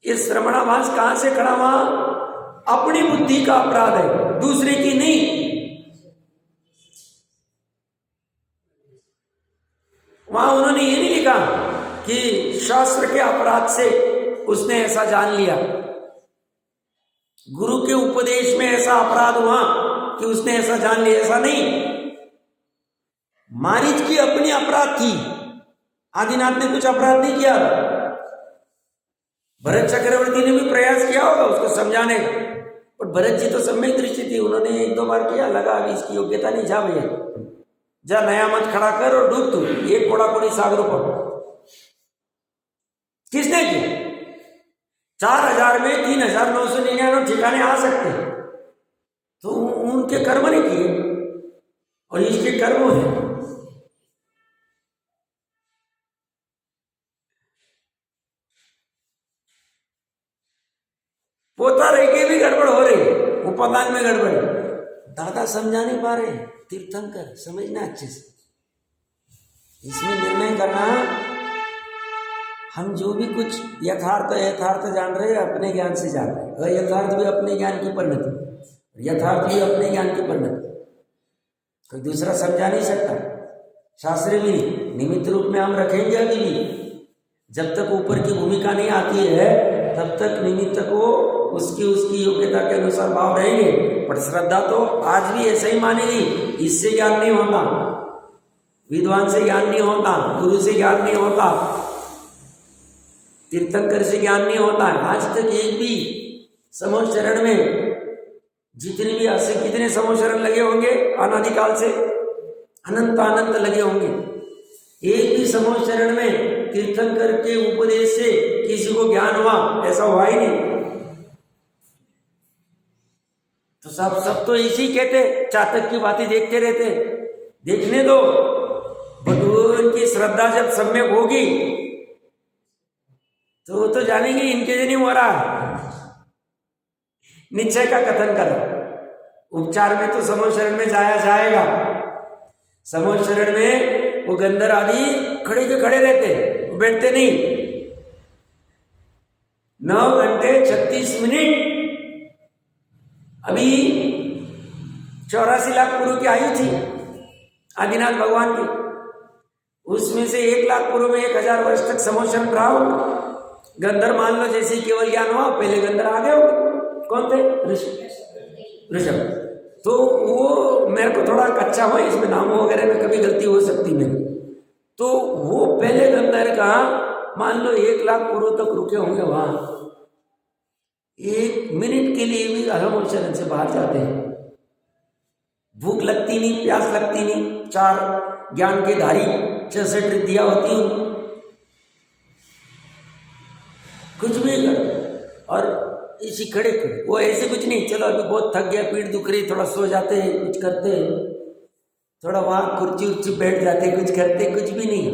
ये श्रवणाभास कहां से खड़ा हुआ? अपनी बुद्धि का अपराध है, दूसरे की नहीं। वहां उन्होंने ये नहीं लिखा कि शास्त्र के अपराध से उसने ऐसा जान लिया, गुरु के उपदेश में ऐसा अपराध हुआ कि उसने ऐसा जान लिया, ऐसा नहीं। मारीच की अपनी अपराध थी, आदिनाथ ने कुछ अपराध नहीं किया। भरत चक्रवर्ती ने भी प्रयास किया होगा उसको समझाने का, और भरत जी तो सम्यक दृष्टि थी, उन्होंने एक दो बार किया, लगा अभी इसकी योग्यता नहीं, जा भैया जा नया मत खड़ा कर और डूब तू, एक कोड़ा कोड़ी सागरों पर। किसने की? 4000 में 3999 ठिकाने आ सकते, तो उनके कर्म नहीं किए और इसके कर्म है। पोता रह के भी गड़बड़ हो रही, उपादान में गड़बड़। दादा समझा नहीं पा रहे, तीर्थंकर समझना अच्छे से। इसमें निर्णय करना, हम जो भी कुछ यथार्थ जान रहे हैं अपने ज्ञान से जान रहे हैं, यथार्थ भी अपने ज्ञान की परिणति, यथार्थ भी अपने ज्ञान की परिणति, कोई दूसरा समझा नहीं सकता। शास्त्र भी नहीं, निमित्त रूप में हम रखेंगे अभी भी, जब तक ऊपर की भूमिका नहीं आती है तब तक निमित्त को उसकी योग्यता के अनुसार भाव रहेंगे। पर श्रद्धा तो आज भी ऐसे ही मानेगी, इससे ज्ञान नहीं होता, विद्वान से ज्ञान नहीं होता, गुरु से ज्ञान नहीं होता, तीर्थंकर से ज्ञान नहीं होता है। आज तक एक भी समूह चरण में जितने भी ऐसे कितने समूह चरण लगे होंगे, अनादिकाल से अनंत लगे होंगे, एक भी समूह चरण में तीर्थंकर के उपदेश से किसी को ज्ञान हुआ ऐसा हुआ ही नहीं। तो सब तो इसी कहते, चातक की बातें देखते रहते, देखने दो। भगवान की श्रद्धा जब सम्यक होगी तो वो तो जानेंगे इनके लिए नहीं हो रहा। निश्चय का कथन करो। उपचार में तो समूह शरण में जाया जाएगा, समूह शरण में वो गंधर आदि खड़े के खड़े रहते, वो बैठते नहीं। 9 घंटे 36 मिनट। अभी 84 लाख पुरुष की आयु थी आदिनाथ भगवान की, उसमें से 1 लाख पुरुष में 1000 वर्ष तक समोशन रहा होगा। गंधर्व मान लो जैसे ही केवल ज्ञान हुआ, पहले गंधर्व आगे हो गए। कौन थे? ऋषभ। तो वो मेरे को थोड़ा कच्चा हुआ इसमें, नामों वगैरह में कभी गलती हो सकती मेरी। तो वो पहले गंधर्व का मान लो 1,00,000 पूर्व तक रुके होंगे वहां, 1 मिनट के लिए भी अहम और चरण से बाहर जाते हैं। भूख लगती नहीं, प्यास लगती नहीं, 4 ज्ञान के धारी 66 रिद्धियां होती हूं, कुछ भी कर। और इसी खड़े खड़े वो ऐसे कुछ नहीं, चलो अभी बहुत थक गया, पीठ दुख रही, थोड़ा सो जाते हैं, कुछ करते हैं, थोड़ा वहां कुर्सी उर्ची बैठ जाते, कुछ करते, कुछ भी नहीं,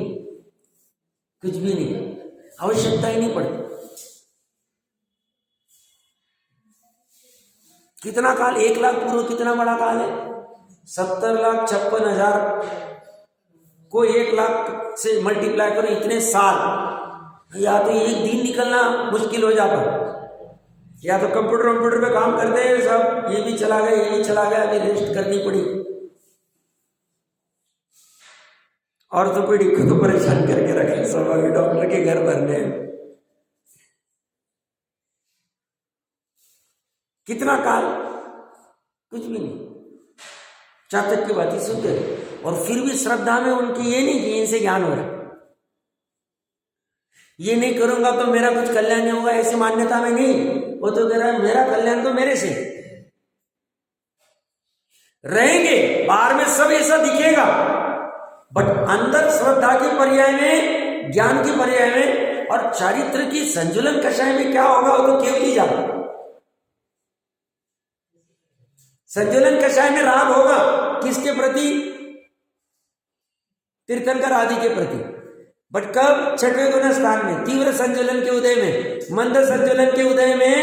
कुछ भी नहीं, आवश्यकता ही नहीं पड़ती। कितना काल? 1,00,000 पूर्व कितना बड़ा काल है? 70,56,000 को 1,00,000 से मल्टीप्लाई करो, इतने साल। या तो एक दिन निकलना मुश्किल हो जाता, या तो कंप्यूटर पे काम करते हैं सब, ये भी चला गया, ये भी चला गया, अभी रेस्ट करनी पड़ी। ऑर्थोपेडिक को तो परेशान करके रखे सब, अभी डॉक्टर के घर भरने। कितना काल? कुछ भी नहीं, चातक की बात ही सुनते। और फिर भी श्रद्धा में उनकी ये नहीं कि इनसे ज्ञान हो रहा, ये नहीं करूंगा तो मेरा कुछ कल्याण नहीं होगा, ऐसी मान्यता में नहीं। वो तो कह रहा है मेरा कल्याण तो मेरे से रहेंगे, बाहर में सब ऐसा दिखेगा, बट अंदर श्रद्धा के पर्याय में, ज्ञान के पर्याय में और चारित्र की संजुलन कषाय में क्या होगा वो तो केवल ही जाना। संजुलन कषाय में राग होगा किसके प्रति? तीर्थंकर आदि के प्रति। बट कब? 6वें गुण स्थान में, तीव्र संजुलन के उदय में, मंद संजुलन के उदय में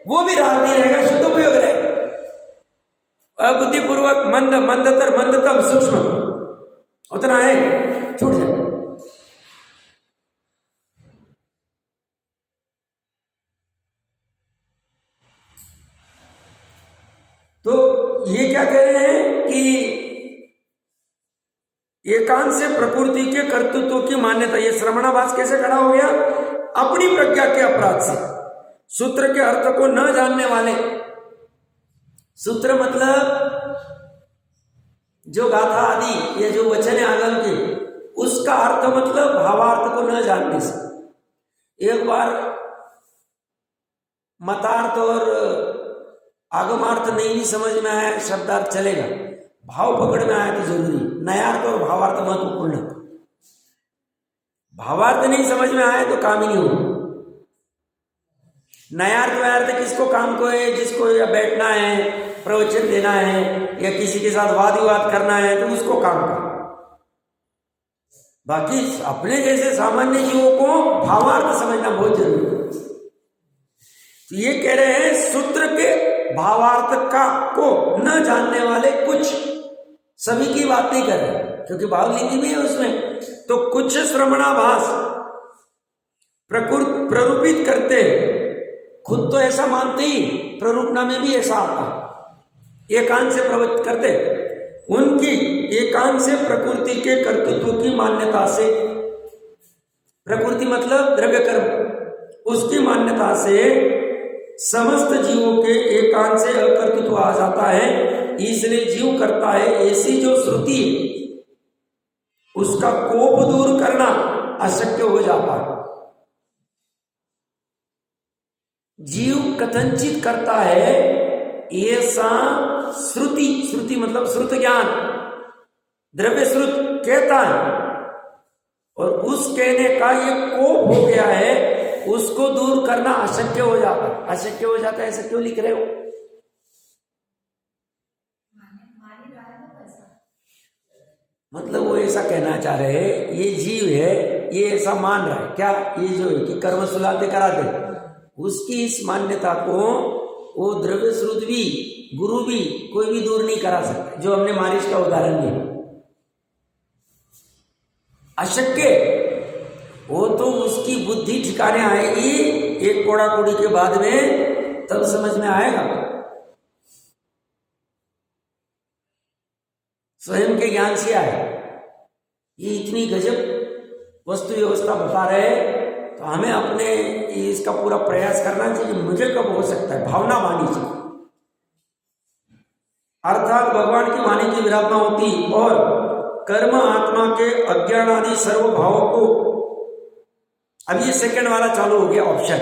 वो भी राग नहीं रहेगा, शुद्ध उपयोग रहेगा। अबुद्धिपूर्वक मंद, मंदतर, मंदतम, सूक्ष्म उतना है, छूट जाए। तो ये क्या कह रहे हैं कि एकांत से प्रकृति के कर्तृत्व की मान्यता, ये श्रवणाभास कैसे खड़ा हो गया? अपनी प्रज्ञा के अपराध से, सूत्र के अर्थ को न जानने वाले। सूत्र मतलब जो गाथा आदि, ये जो वचन है आगम के, उसका अर्थ मतलब भावार्थ को न जानने से। एक बार मतार्थ और आगमार्थ नहीं भी समझ में आया, शब्दार्थ चलेगा, भाव पकड़ में आया तो जरूरी। नयार्थ और भावार्थ महत्वपूर्ण। भावार्थ नहीं समझ में आया तो काम ही नहीं हो। नयार्थ व्यार्थ किसको काम को है? जिसको या बैठना है, प्रवचन देना है, या किसी के साथ वाद विवाद करना है तो उसको काम का। बाकी अपने जैसे सामान्य जीवों को भावार्थ समझना बहुत जरूरी है। तो ये कह रहे हैं सूत्र के भावार्थ का को न जानने वाले कुछ, सभी की बात नहीं कर रहे क्योंकि भावलिंगी भी है उसमें। तो कुछ श्रवणाभास प्ररूपित करते, खुद तो ऐसा मानते ही, प्ररूपना में भी ऐसा आता, एकांत से प्रवृत्त करते, उनकी एकांत से प्रकृति के कर्तृत्व की मान्यता से, प्रकृति मतलब द्रव्य कर्म, उसकी मान्यता से समस्त जीवों के एकांत से अकर्तृत्व आ जाता है, इसलिए जीव करता है। ऐसी जो श्रुति उसका कोप दूर करना अशक्य हो जाता है। जीव कथनचित करता है ऐसा श्रुति, श्रुति मतलब श्रुत ज्ञान, द्रव्य श्रुत कहता है, और उस कहने का ये कोप हो गया है, उसको दूर करना अशक्य हो जाता है। अशक्य हो जाता है, ऐसा क्यों लिख रहे हो? मतलब वो ऐसा कहना चाह रहे हैं, ये जीव है, ये ऐसा मान रहा है क्या, ये जो है कि कर्म सुलाते कराते, उसकी इस मान्यता को वो द्रव्य श्रुत भी, गुरु भी, कोई भी दूर नहीं करा सकता। जो हमने मारिश का उदाहरण दिया, अशक्य, वो तो उसकी बुद्धि ठिकाने आएगी एक कोड़ा कोड़ी के बाद में, तब समझ में आएगा। स्वयं के ज्ञान से आए। ये इतनी गजब वस्तु व्यवस्था बता रहे तो हमें अपने इसका पूरा प्रयास करना चाहिए कि मुझे कब हो सकता है, भावना मानी चाहिए, अर्थात भगवान की वाणी की विराधना होती और कर्म आत्मा के अज्ञान आदि सर्व भावों को, अब ये सेकंड वाला चालू हो गया ऑप्शन,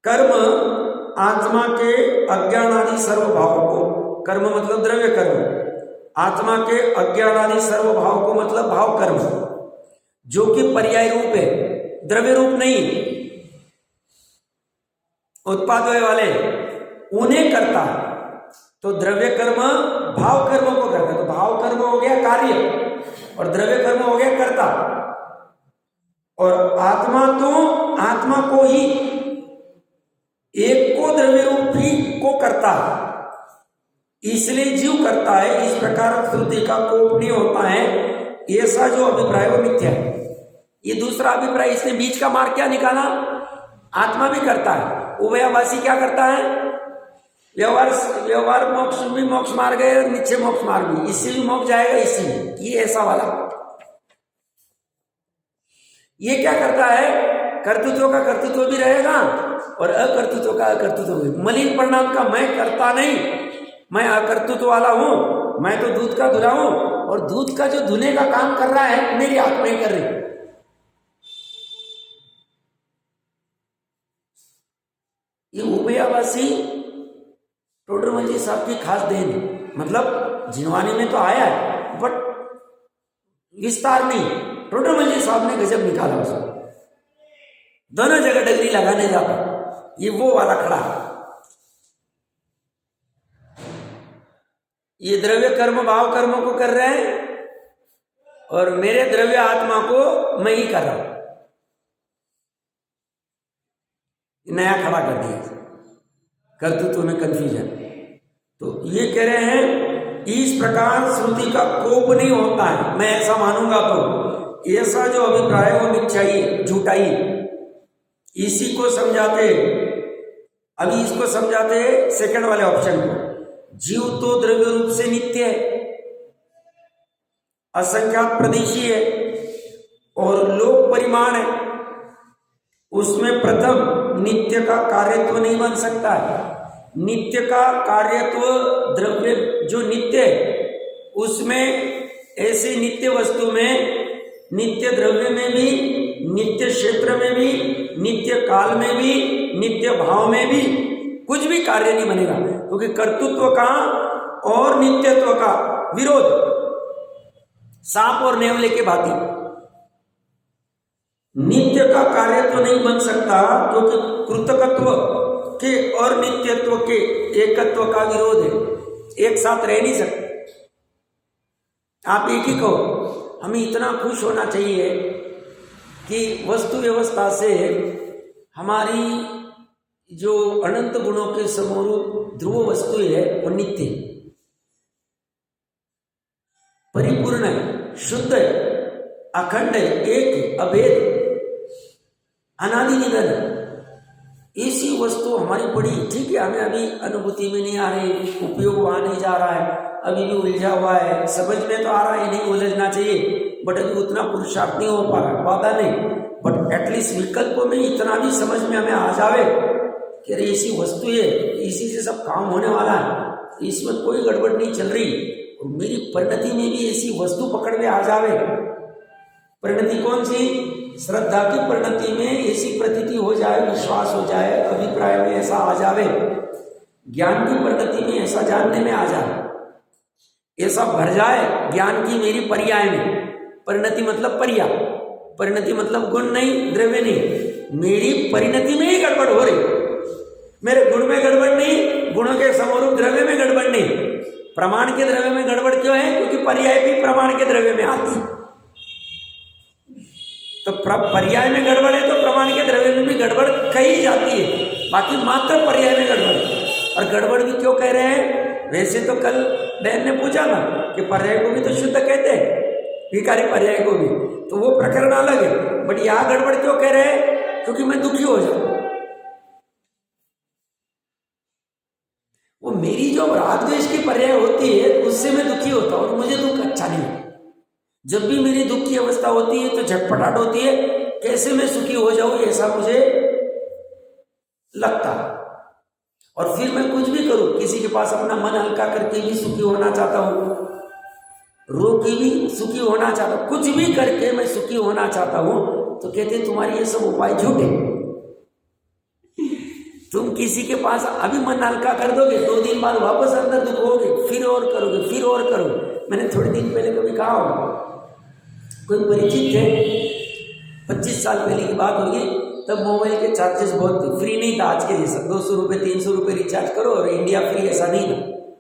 कर्म आत्मा के अज्ञान आदि सर्व भावों को, कर्म मतलब द्रव्य कर्म, आत्मा के अज्ञान आदि सर्व भाव को मतलब भाव कर्म, जो कि पर्याय रूप है, द्रव्य रूप नहीं, उत्पाद वाले उन्हें करता है। तो द्रव्य कर्म भाव कर्म को करता है, तो भाव कर्म हो गया कार्य और द्रव्य कर्म हो गया कर्ता, और आत्मा तो आत्मा को ही एक को द्रव्य रूप ही को करता है, इसलिए जीव करता है। इस प्रकार श्रुति का कोप नहीं होता है, ऐसा जो अभिप्राय वो मिथ्या है। ये दूसरा अभिप्राय, इसने बीच का मार्ग क्या निकाला, आत्मा भी करता है, उभयवासी क्या करता है, व्यवहार मोक्ष भी मोक्ष मार्ग है और निश्चय मोक्ष मार्ग भी, इससे भी मोक्ष जाएगा, इसी में ये ऐसा वाला। ये क्या करता है, कर्तृत्व का कर्तृत्व भी रहेगा और अकर्तृत्व का अकर्तृत्व भी। मलिन परिणाम का मैं करता नहीं, मैं अकर्तृत्व वाला हूं, मैं तो दूध का धुला हूं, और दूध का जो धुने का काम कर रहा है मेरी आत्मा ही कर रही। ये उभयवासी टोडरमल साहब की खास देन है, मतलब जिनवानी में तो आया है बट विस्तार नहीं, टोडरमल साहब ने गजब निकाला उसको, दोनों जगह डगरी लगाने जाता, ये वो वाला खड़ा। ये द्रव्य कर्म भाव कर्म को कर रहे हैं और मेरे द्रव्य आत्मा को मैं ही कर रहा हूं, नया खड़ा कर दिया, कर्तृत्व में कंफ्यूजन। तो ये कह रहे हैं इस प्रकार श्रुति का कोप नहीं होता है, मैं ऐसा मानूंगा तो ऐसा जो अभिप्राय वो मिथ्याई झूठाई, इसी को समझाते। अभी इसको समझाते सेकंड वाले ऑप्शन को, जीव तो द्रव्य रूप से नित्य है, असंख्यात प्रदेशी है और लोक परिमाण है, उसमें प्रथम नित्य का कार्यत्व नहीं बन सकता है। नित्य का कार्यत्व द्रव्य जो नित्य है उसमें, ऐसी नित्य वस्तु में, नित्य द्रव्य में भी, नित्य क्षेत्र में भी, नित्य काल में भी, नित्य भाव में भी कुछ भी कार्य नहीं बनेगा, क्योंकि कर्तृत्व का और नित्यत्व का विरोध सांप और नेवले के भांति। नित्य का कार्य तो नहीं बन सकता, क्योंकि कृतकत्व के और नित्यत्व के एकत्व का विरोध है, एक साथ रह नहीं सकते। आप एक ही कहो, हमें इतना खुश होना चाहिए कि वस्तु व्यवस्था से हमारी जो अनंत गुणों के समरूप ध्रुव वस्तु है वो नित्य, परिपूर्ण है, शुद्ध है, अखंड है, एक अभेद, अनादि निधन। ऐसी वस्तु हमारी बड़ी ठीक है, हमें अभी अनुभूति में नहीं आ रही, उपयोग वहां नहीं जा रहा है, अभी भी उलझा हुआ है, समझ में तो आ रहा है नहीं उलझना चाहिए, बट अभी उतना पुरुषार्थ नहीं हो पा रहा, बाधा नहीं, बट एटलीस्ट विकल्प में इतना भी समझ में हमें आ जावे कि अरे ऐसी वस्तु है, इसी से सब काम होने वाला है, इसमें कोई गड़बड़ नहीं चल रही, और मेरी परिणति में भी ऐसी वस्तु पकड़ में आ जावे। परिणति कौन सी? श्रद्धा की परिणति में ऐसी प्रतीति हो जाए, विश्वास हो जाए, अभिप्राय में ऐसा आ जावे, ज्ञान की परिणति में ऐसा जानने में आ जाए, ऐसा भर जाए ज्ञान की मेरी पर्याय में। परिणति मतलब पर्याय, परिणति मतलब गुण नहीं, द्रव्य नहीं, मेरी परिणति में ही गड़बड़ हो रही, मेरे गुण में गड़बड़ नहीं, गुणों के समरूप द्रव्य में गड़बड़ नहीं। प्रमाण के द्रव्य में गड़बड़ क्यों है? क्योंकि पर्याय भी प्रमाण के द्रव्य में आती है। तो पर्याय में गड़बड़ है तो प्रमाण के द्रव्य में भी गड़बड़ कही जाती है, बाकी मात्र पर्याय में गड़बड़। और गड़बड़ भी क्यों कह रहे हैं? वैसे तो कल बहन ने पूछा ना कि पर्याय को भी तो शुद्ध कहते हैं, विकारी पर्याय को भी, तो वो प्रकरण अलग है, बट यहां गड़बड़ क्यों कह रहे हैं? क्योंकि मैं दुखी हो जाऊं। वो मेरी जो राग द्वेष की पर्याय होती है उससे मैं दुखी होता हूं और मुझे दुख अच्छा नहीं। जब भी मेरी दुख की अवस्था होती है तो झटपटाहट होती है, कैसे मैं सुखी हो जाऊं ऐसा मुझे लगता है। और फिर मैं कुछ भी करूं, किसी के पास अपना मन हल्का करके भी सुखी होना चाहता हूं, रो के भी सुखी होना चाहता हूं, कुछ भी करके मैं सुखी होना चाहता हूं। तो कहते हैं तुम्हारे ये सब उपाय झूठे। तुम किसी के पास अभी मन हल्का कर दोगे, 2 दिन बाद वापस अंदर दुखोगे, फिर और करोगे, फिर और करोगे। मैंने थोड़े दिन पहले कभी कहा हो, कोई परिचित थे, 25 साल पहले की बात होगी, तब मोबाइल के चार्जेस बहुत थे, फ्री नहीं था आज के जैसा 200 रुपये 300 रुपये रिचार्ज करो और इंडिया फ्री, ऐसा नहीं था।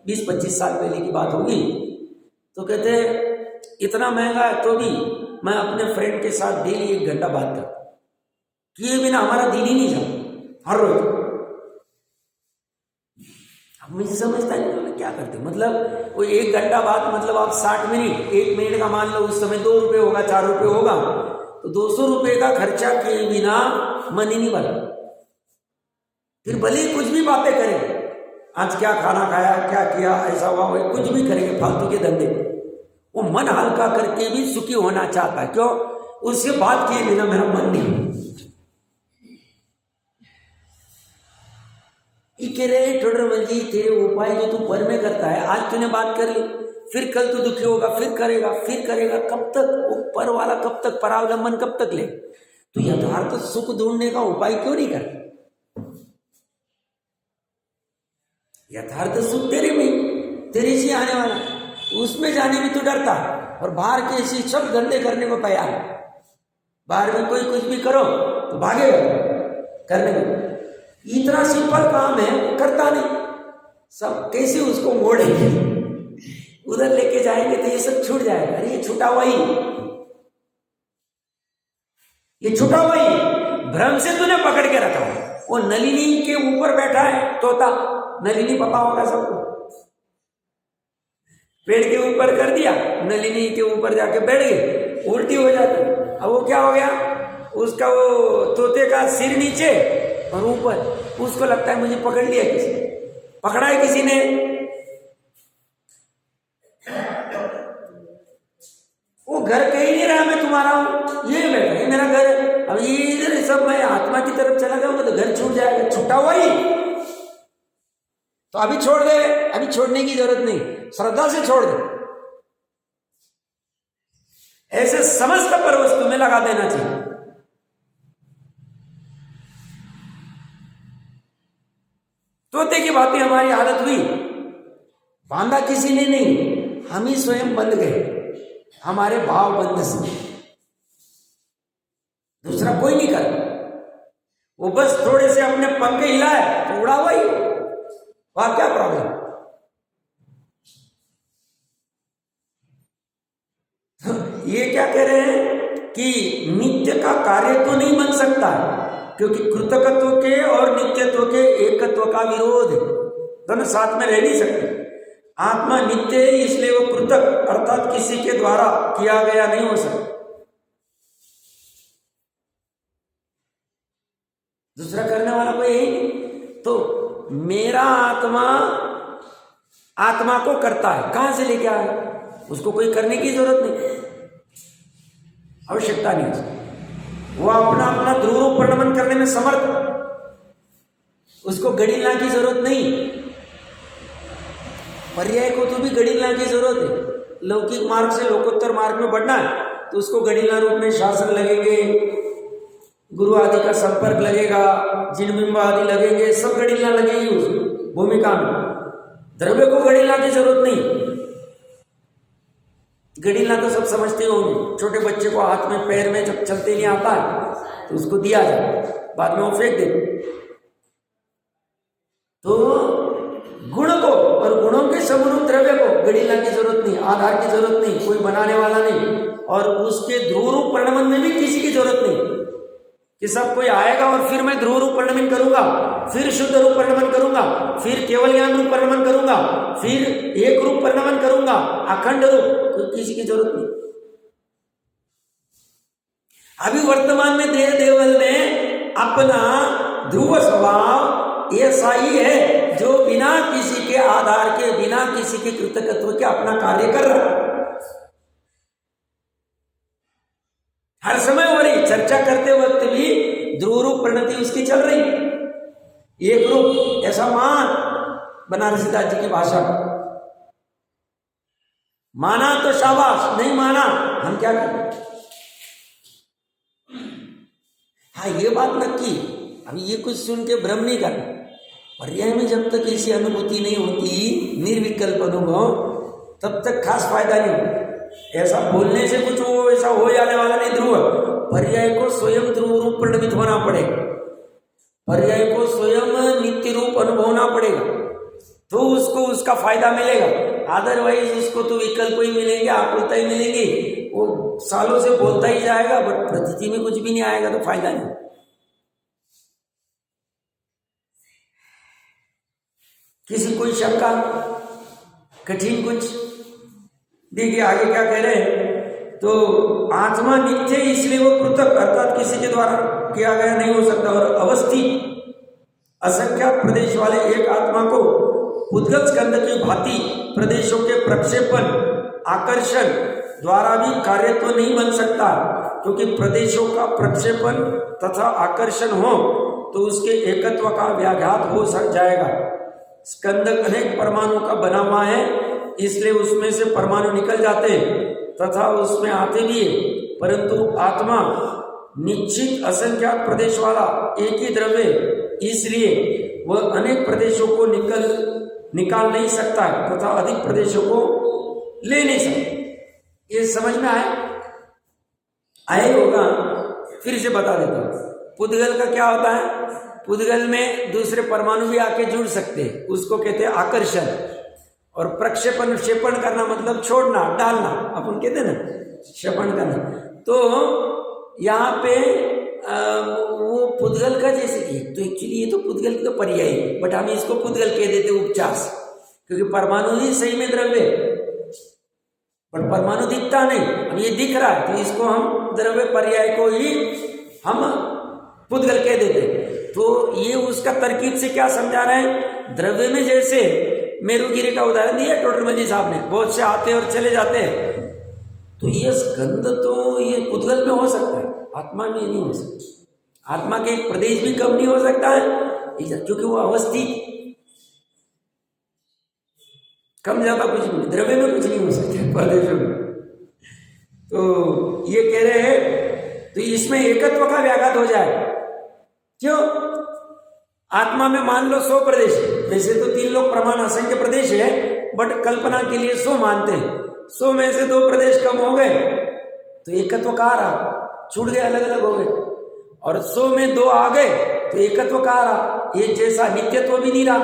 20-25 साल पहले की बात होगी। तो कहते इतना महंगा है तो भी मैं अपने फ्रेंड के साथ डेली 1 घंटा बात करता, किए बिना हमारा दिन ही नहीं जाता हर रोज। अब मुझे समझता नहीं तो क्या करते, मतलब वो 1 घंटा बाद मतलब आप 60 मिनट, 1 मिनट का मान लो उस समय 2 रुपये होगा, 4 रुपये होगा, तो 200 रुपये का खर्चा किए बिना मन ही नहीं भरा। फिर भले ही कुछ भी बातें करें, आज क्या खाना खाया, क्या किया, ऐसा हुआ, कुछ भी करेंगे फालतू के धंधे, वो मन हल्का करके भी सुखी होना चाहता है। क्यों? उससे बात किए बिना मेरा मन नहीं। कह रहे ठोडरमल जी, तेरे उपाय जो तू पर में करता है, आज तूने बात कर ली, फिर कल तू दुखी होगा, फिर करेगा, फिर करेगा, कब तक वो पर वाला, कब तक परावलंबन कब तक ले? तो यथार्थ सुख ढूंढने का उपाय क्यों नहीं कर? यथार्थ सुख तेरे में, तेरे से आने वाला, उसमें जाने में तू डरता, और बाहर के ऐसी सब धंधे करने को तैयार है। बाहर में कोई कुछ भी करो तो भागेगा करने में। इतना सिंपल काम है, करता नहीं, सब कैसे उसको मोड़ेंगे, उधर लेके जाएंगे तो ये सब छूट जाएगा। अरे ये छूटा हुआ ही, ये छूटा हुआ ही भ्रम से तूने पकड़ के रखा है। वो नलिनी के ऊपर बैठा है तोता, नलिनी पता होगा सबको, पेड़ के ऊपर कर दिया, नलिनी के ऊपर जाके बैठ गए, उल्टी हो जाती। अब वो क्या हो गया, उसका वो तोते का सिर नीचे और ऊपर, उसको लगता है मुझे पकड़ लिया किसी ने, पकड़ा है किसी ने। वो घर कहीं नहीं रहा, मैं तुम्हारा हूं, ये बैठा है मेरा घर है। अब ये इधर सब मैं आत्मा की तरफ चला जाऊंगा तो घर छूट जाएगा, छूटा हुआ ही तो अभी छोड़ दे, अभी छोड़ने की जरूरत नहीं, श्रद्धा से छोड़ दे। ऐसे समस्त पर वस्तु में लगा देना चाहिए। तोते की बातें हमारी हालत हुई, बांधा किसी ने नहीं, हम ही स्वयं बंध गए, हमारे भाव बंध से, दूसरा कोई नहीं कर। वो बस थोड़े से अपने पंखे हिलाए तो उड़ा हुआ ही, वहां क्या प्रॉब्लम? ये क्या कह रहे हैं कि नित्य का कार्य तो नहीं बन सकता, क्योंकि कृतकत्व के और नित्यत्व के एकत्व का विरोध है, दोनों साथ में रह नहीं सकते। आत्मा नित्य है, इसलिए वो कृतक अर्थात किसी के द्वारा किया गया नहीं हो सकता। दूसरा करने वाला कोई है ही नहीं। तो मेरा आत्मा आत्मा को करता है, कहां से लेके आया? उसको कोई करने की जरूरत नहीं, आवश्यकता नहीं। वो अपना अपना ध्रुव रूप परिणमन करने में समर्थ, उसको गड़ीला की जरूरत नहीं। पर्याय को तो भी गड़ीला की जरूरत है। लौकिक मार्ग से लोकोत्तर मार्ग में बढ़ना है तो उसको गड़ीला रूप में शासन लगेंगे, गुरु आदि का संपर्क लगेगा, जिनबिंब आदि लगेंगे, सब गड़ीला लगेगी उस भूमिका में। द्रव्य को गड़ीला की जरूरत नहीं। गड़ीला तो सब समझते होंगे, छोटे बच्चे को हाथ में पैर में जब चलते नहीं आता है तो उसको दिया जाए, बाद में वो फेंक दे। तो गुण को और गुणों के समरूप द्रव्य को गड़ीला की जरूरत नहीं, आधार की जरूरत नहीं, कोई बनाने वाला नहीं, और उसके ध्रुव रूप परिणमन में भी किसी की जरूरत नहीं कि सब कोई आएगा और फिर मैं ध्रुव रूप परिणमन करूंगा, फिर शुद्ध रूप परिणमन करूंगा, फिर केवल ज्ञान रूप परिणमन करूंगा, फिर एक रूप परिणमन करूंगा, अखंड रूप, तो किसी की जरूरत नहीं। अभी वर्तमान में देह देवल में अपना ध्रुव स्वभाव ऐसा ही है जो बिना किसी के आधार के, बिना किसी के कृतकत्व के अपना कार्य कर रहा है। हर समय हो रही चर्चा चर्चा करते वक्त भी ध्रुव रूप परिणति उसकी चल रही, एक रूप, ऐसा मान बनारसीदास जी की भाषा। माना तो शाबाश, नहीं माना हम क्या करें। हाँ ये बात नक्की, अब ये कुछ सुन के भ्रम नहीं करना। पर्याय में जब तक ऐसी अनुभूति नहीं होती, निर्विकल्प अनुभव, तब तक खास फायदा नहीं होता। ऐसा बोलने से कुछ वो ऐसा हो जाने वाला नहीं। ध्रुव पर्याय को स्वयं ध्रुव रूप परिणमित होना पड़ेगा, पर्याय को स्वयं नित्य रूप अनुभवना पड़ेगा, तो उसको उसका फायदा मिलेगा। अदरवाइज उसको तो विकल्प ही मिलेंगे, आकुलता ही मिलेंगी, वो सालों से बोलता ही जाएगा, बट प्रतीति में कुछ भी नहीं आएगा, तो फायदा नहीं। किसी कोई शंका, कठिन कुछ? देखिए आगे क्या कह रहे हैं, तो आत्मा नित्य इसलिए वो पृथक अर्थात किसी के द्वारा किया गया नहीं हो सकता, और अवस्थित असंख्यात प्रदेश वाले एक आत्मा को उद्गत स्कंद की भांति प्रदेशों के प्रक्षेपण आकर्षण द्वारा भी कार्य तो नहीं बन सकता, क्योंकि प्रदेशों का प्रक्षेपण तथा आकर्षण हो तो उसके एकत्व का व्याघात हो सक जाएगा। स्कंद अनेक परमाणु का बना हुआ है, इसलिए उसमें से परमाणु निकल जाते हैं तथा उसमें आते भी है, परंतु आत्मा निश्चित असंख्यात प्रदेश वाला एक ही द्रव्य, इसलिए वह अनेक प्रदेशों को निकाल नहीं सकता है तथा अधिक प्रदेशों को ले नहीं सकता। ये समझ में आए होगा, फिर से बता देता हूँ। पुद्गल का क्या होता है? पुद्गल में दूसरे परमाणु भी आके जुड़ सकते हैं, उसको कहते हैं आकर्षण। और प्रक्षेपण, क्षेपण करना मतलब छोड़ना, डालना, अपन कहते हैं ना, क्षेपण करना। तो यहाँ पे वो पुद्गल का जैसे, तो एक्चुअली ये तो पुद्गल की तो पर्याय है, बट हम इसको पुद्गल कह देते उपचार से, क्योंकि परमाणु ही सही में द्रव्य, पर परमाणु दिखता नहीं। अब ये दिख रहा है तो इसको हम द्रव्य पर्याय को ही हम पुद्गल कह देते। तो ये उसका तरकीब से क्या समझा रहे हैं, द्रव्य में जैसे मेरुगिरी का उदाहरण दिया टोटलमल साहब ने, बहुत से आते और चले जाते हैं, तो ये स्कंद तो ये पुद्गल में हो सकता है, आत्मा में नहीं हो सकता। आत्मा के एक प्रदेश भी कम नहीं हो सकता है, क्योंकि वो अवस्थित, कम ज्यादा कुछ नहीं, द्रव्य में कुछ नहीं हो सकता प्रदेशों में। तो ये कह रहे हैं, तो इसमें एकत्व का व्याघात हो जाए। क्यों? आत्मा में मान लो 100 प्रदेश, वैसे तो 3 लोग प्रमाण असंख्य प्रदेश है, बट कल्पना के लिए 100 मानते हैं। 100 में से 2 प्रदेश कम हो गए तो एकत्व कहाँ रहा? छूट गए, अलग अलग हो गए। और 100 में 2 आ गए तो एकत्व कहाँ रहा? एक जैसा नित्यत्व भी नहीं रहा,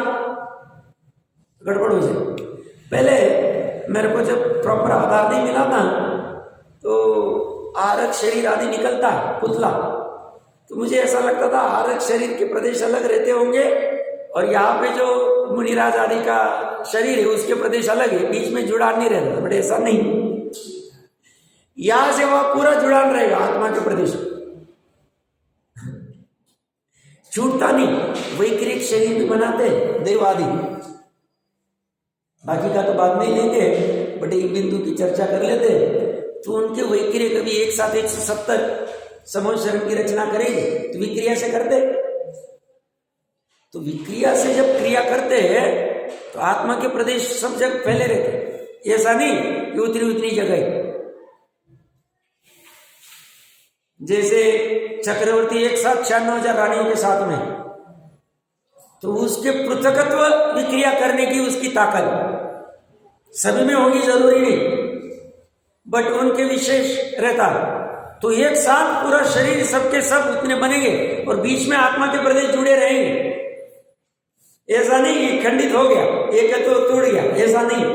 गड़बड़ हो जाए। पहले मेरे को जब प्रॉपर आधार नहीं मिला था, तो आरक शरीर आदि निकलता पुतला, तो मुझे ऐसा लगता था आरक शरीर के प्रदेश अलग रहते होंगे, और यहाँ पे जो मुनिराज आदि का शरीर है उसके प्रदेश अलग है, बीच में जुड़ान नहीं रहता। बट ऐसा नहीं, यहां से वहां पूरा जुड़ान रहेगा आत्मा के प्रदेश, छूटता नहीं। वैक्रिक शरीर भी बनाते देव आदि, बाकी का तो बाद में ही लेंगे, बट एक बिंदु की चर्चा कर लेते। तो उनके वैक्रिय कभी एक साथ 170 समूह शरण की रचना करेंगे, तो विक्रिया से करते। तो विक्रिया से जब क्रिया करते हैं तो आत्मा के प्रदेश सब जगह फैले रहते, ऐसा नहीं कि उतनी जगह। जैसे चक्रवर्ती एक साथ 96,000 रानियों के साथ में, तो उसके पृथकत्व विक्रिया करने की उसकी ताकत सभी में होगी, जरूरी नहीं, बट उनके विशेष रहता। तो एक साथ पूरा शरीर सबके सब उतने बनेंगे और बीच में आत्मा के प्रदेश जुड़े रहेंगे। ऐसा नहीं कि खंडित हो गया, एक तो टूट गया, ऐसा नहीं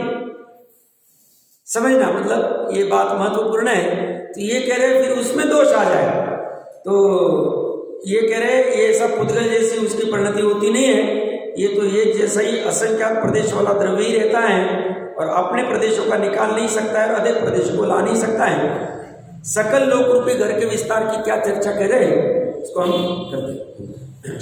समझना। मतलब ये बात महत्वपूर्ण है। तो ये कह रहे फिर उसमें दोष आ जाए, तो ये कह रहे ये सब पुद्गल जैसी उसकी परिणति होती नहीं है, ये तो एक जैसा ही असंख्यात प्रदेश वाला द्रव्य ही रहता है, और अपने प्रदेशों का निकाल नहीं सकता है, अधिक प्रदेशों को ला नहीं सकता है। सकल लोक रूपी घर के विस्तार की क्या चर्चा कर रहे हैं, उसको हम करते हैं।